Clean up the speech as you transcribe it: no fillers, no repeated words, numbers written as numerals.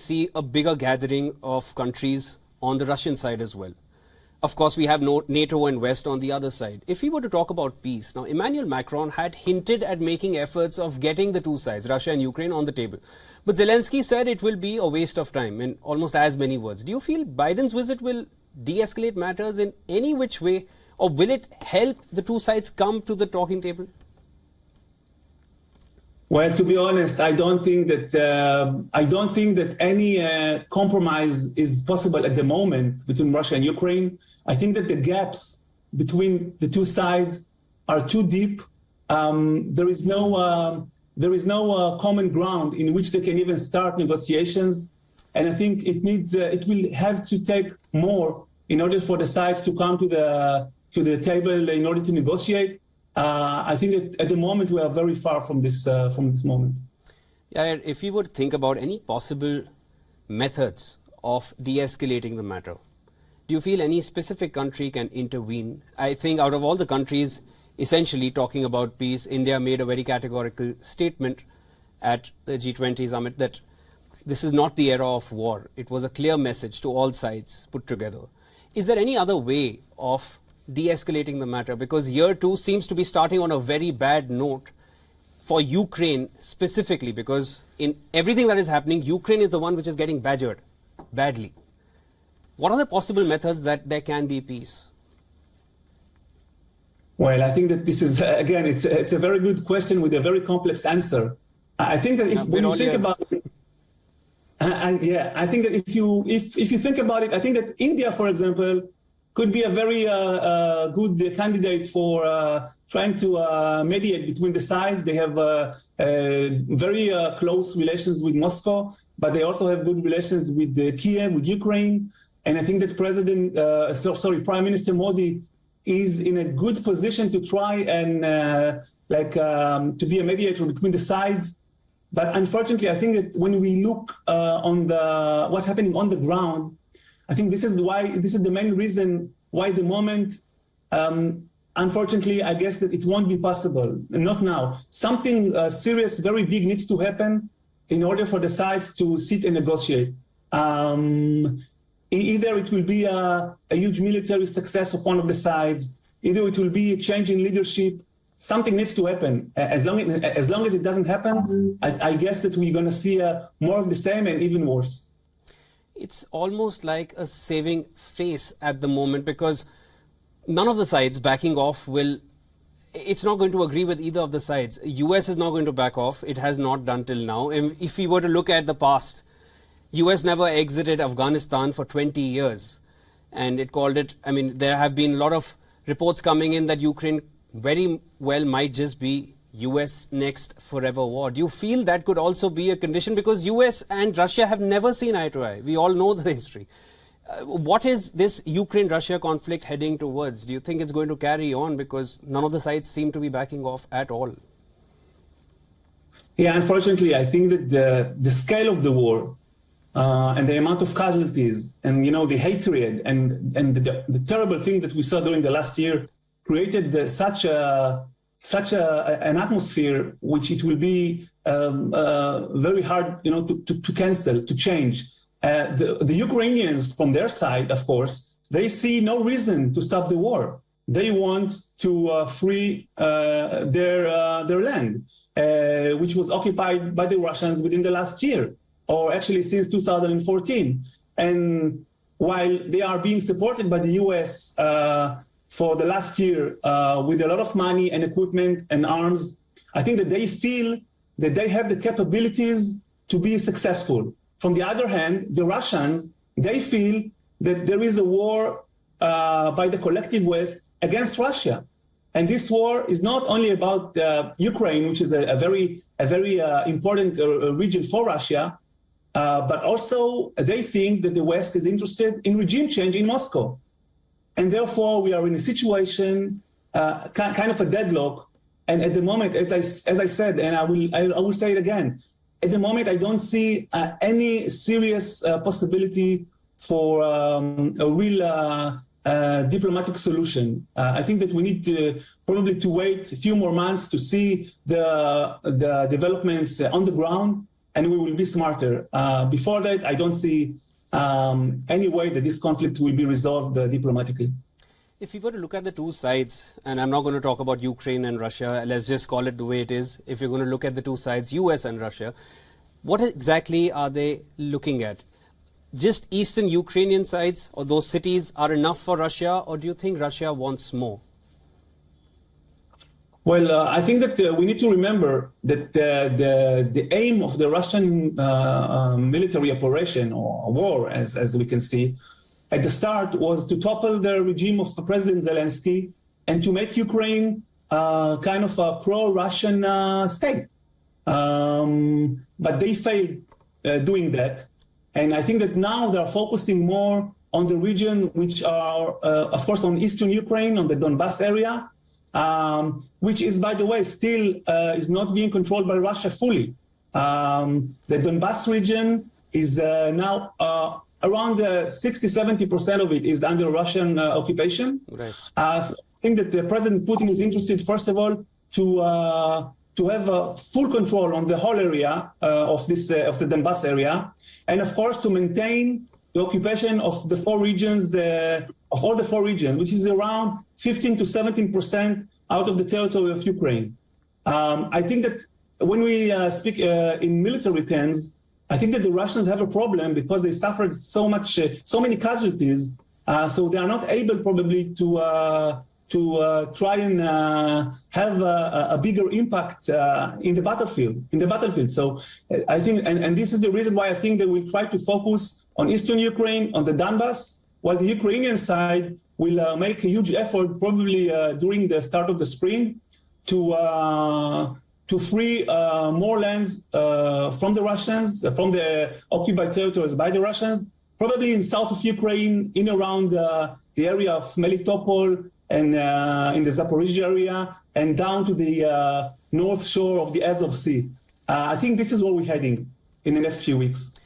see a bigger gathering of countries on the Russian side as well. Of course, we have NATO and West on the other side. If we were to talk about peace, now Emmanuel Macron had hinted at making efforts of getting the two sides, Russia and Ukraine, on the table. But Zelensky said it will be a waste of time in almost as many words. Do you feel Biden's visit will de-escalate matters in any which way, or will it help the two sides come to the talking table? Well, to be honest, I don't think that any compromise is possible at the moment between Russia and Ukraine. I think that the gaps between the two sides are too deep. There is no common ground in which they can even start negotiations, and I think it will have to take more in order for the sides to come to the table in order to negotiate. I think that at the moment we are very far from this moment. Yeah, if you would think about any possible methods of de-escalating the matter, do you feel any specific country can intervene? I think out of all the countries essentially talking about peace, India made a very categorical statement at the G20 summit that this is not the era of war. It was a clear message to all sides put together. Is there any other way of de-escalating the matter? Because year two seems to be starting on a very bad note for Ukraine specifically, because in everything that is happening, Ukraine is the one which is getting badgered badly. What are the possible methods that there can be peace? Well, I think that this is, again, it's a very good question with a very complex answer. I think that when you think about it, I think that if you think about it, I think that India, for example, could be a very good candidate for trying to mediate between the sides. They have very close relations with Moscow, but they also have good relations with Kiev, with Ukraine. And I think that Prime Minister Modi is in a good position to try and to be a mediator between the sides. But unfortunately, I think that when we look on what's happening on the ground, I think this is the main reason why the moment, unfortunately, I guess that it won't be possible. Not now. Something serious, very big needs to happen in order for the sides to sit and negotiate. Either it will be a huge military success of one of the sides, either it will be a change in leadership. Something needs to happen. As long as it doesn't happen, I guess that we're going to see more of the same and even worse. It's almost like a saving face at the moment, because none of the sides backing off it's not going to agree with either of the sides. US is not going to back off. It has not done till now. And if we were to look at the past, US never exited Afghanistan for 20 years. And it called it, I mean, there have been a lot of reports coming in that Ukraine very well might just be US next forever war. Do you feel that could also be a condition? Because US and Russia have never seen eye to eye. We all know the history. What is this Ukraine-Russia conflict heading towards? Do you think it's going to carry on? Because none of the sides seem to be backing off at all. Yeah, unfortunately, I think that the scale of the war and the amount of casualties and, the hatred and the terrible thing that we saw during the last year created such an atmosphere which it will be very hard, to cancel, to change. The Ukrainians, from their side, of course, they see no reason to stop the war. They want to free their land, which was occupied by the Russians within the last year, or actually since 2014. And while they are being supported by the US for the last year with a lot of money and equipment and arms, I think that they feel that they have the capabilities to be successful. From the other hand, the Russians, they feel that there is a war by the collective West against Russia. And this war is not only about Ukraine, which is a very important region for Russia, but also they think that the West is interested in regime change in Moscow. And therefore, we are in a situation, kind of a deadlock. And at the moment, as I said, and I will say it again, at the moment, I don't see any serious possibility for a real diplomatic solution. I think that we need probably to wait a few more months to see the developments on the ground. and we will be smarter. Before that, I don't see any way that this conflict will be resolved diplomatically. If you were to look at the two sides, and I'm not going to talk about Ukraine and Russia, let's just call it the way it is. If you're going to look at the two sides, US and Russia, what exactly are they looking at? Just eastern Ukrainian sides or those cities are enough for Russia, or do you think Russia wants more? Well, I think that we need to remember that the aim of the Russian military operation or war, as we can see, at the start was to topple the regime of President Zelensky and to make Ukraine kind of a pro-Russian state. But they failed doing that. And I think that now they're focusing more on the region, which are, of course, on eastern Ukraine, on the Donbas area, which is, by the way, still is not being controlled by Russia fully. The Donbas region is now around 60-70% of it is under Russian occupation. Right. So I think that President Putin is interested, first of all, to have full control on the whole area of the Donbas area, and of course to maintain the occupation of the four regions, of all the four regions, which is around 15 to 17% out of the territory of Ukraine. I think that when we speak in military terms, I think that the Russians have a problem because they suffered so many casualties, so they are not able probably to try and have a bigger impact in the battlefield. So I think, and this is the reason why I think they will try to focus on eastern Ukraine, on the Donbas, while the Ukrainian side will make a huge effort, probably during the start of the spring, to free more lands from the Russians, from the occupied territories by the Russians, probably in south of Ukraine, in around the area of Melitopol, and in the Zaporizhzhia area, and down to the north shore of the Azov Sea. I think this is where we're heading in the next few weeks.